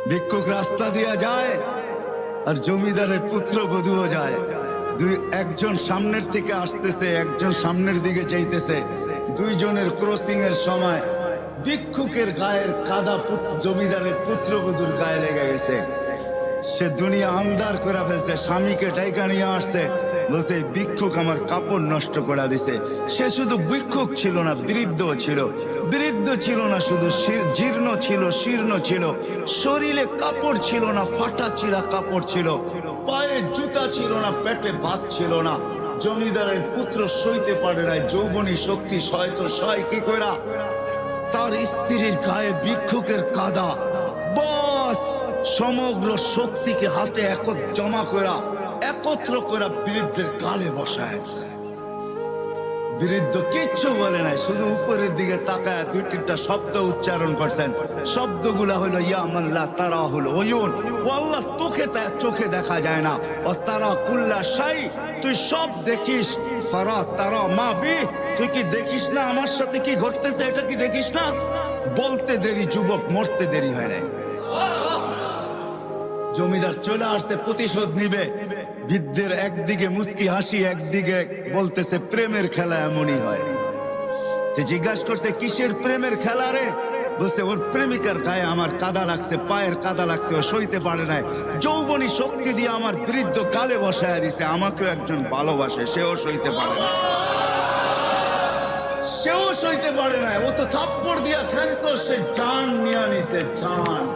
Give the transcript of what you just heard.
ভিক্ষুক রাস্তা দিয়া যায় আর জমিদারের পুত্র বধূও যায়। একজন সামনের থেকে আসতেছে, একজন সামনের দিকে যাইতেছে। দুইজনের ক্রসিং এর সময় ভিক্ষুকের গায়ের কাদা জমিদারের পুত্রবধূর গায়ে লেগে গেছে। সে দুনিয়া আন্ধার করে ফেলছে, স্বামীকে টাইকা নিয়ে আসছে, বলছে ভিক্ষুক আমার কাপড় নষ্ট করে দিছে। সে শুধু ভিক্ষুক ছিল না, বৃদ্ধ ছিল। বৃদ্ধ ছিল না শুধু, জীর্ণ ছিল, শীর্ণ ছিল, শরীরে কাপড় ছিল না, ফাটা চিরা কাপড় ছিল, পায়ে জুতা ছিল না, পেটে ভাত ছিল না। জমিদারের পুত্র সইতে পারে নাই, যৌবনী শক্তি সয় তো সয় কি কইরা? তার স্ত্রীর গায়ে ভিক্ষুকের কাদা, বস সমগ্র শক্তিকে হাতে জমা করা, একত্র করা বৃদ্ধের গালে বসায় দিছে। বৃদ্ধ কিচ্ছু বলে নাই, শুধু উপরের দিকে তাকায় দুই তিনটা শব্দ উচ্চারণ করছেন। শব্দগুলা হলো ইয়া মাল্লা তারা হলো ওয়ুন, ও আল্লাহ চোখে দেখা যায় না, ও তারা কুল্লা শাই, তুই সব দেখিস। ফারা তারা মা বি, তুই কি দেখিস না আমার সাথে কি ঘটতেছে? এটা কি দেখিস না? বলতে দেরি যুবক, মরতে দেরি হয় নাই। জমিদার চলে আসছে, প্রতিশোধ নিবে। বৃদ্ধের একদিকে মুস্কি হাসি, একদিকে বলতেছে প্রেমের খেলা এমনই হয়। জিজ্ঞাসা করছে কিসের প্রেমের খেলা রে? বলছে ওর প্রেমিকার গায়ে আমার কাদা লাগছে, পায়ের কাদা লাগছে, ও সইতে পারে নাই। যৌবনী শক্তি দিয়ে আমার বৃদ্ধ গালে বসায় দিছে। আমাকেও একজন ভালোবাসে, সেও সইতে পারে না, সেও সইতে পারে না। ও তো থাপ্পড় দিয়া ক্ষান্ত, সে জান নিয়ে নিছে, জান।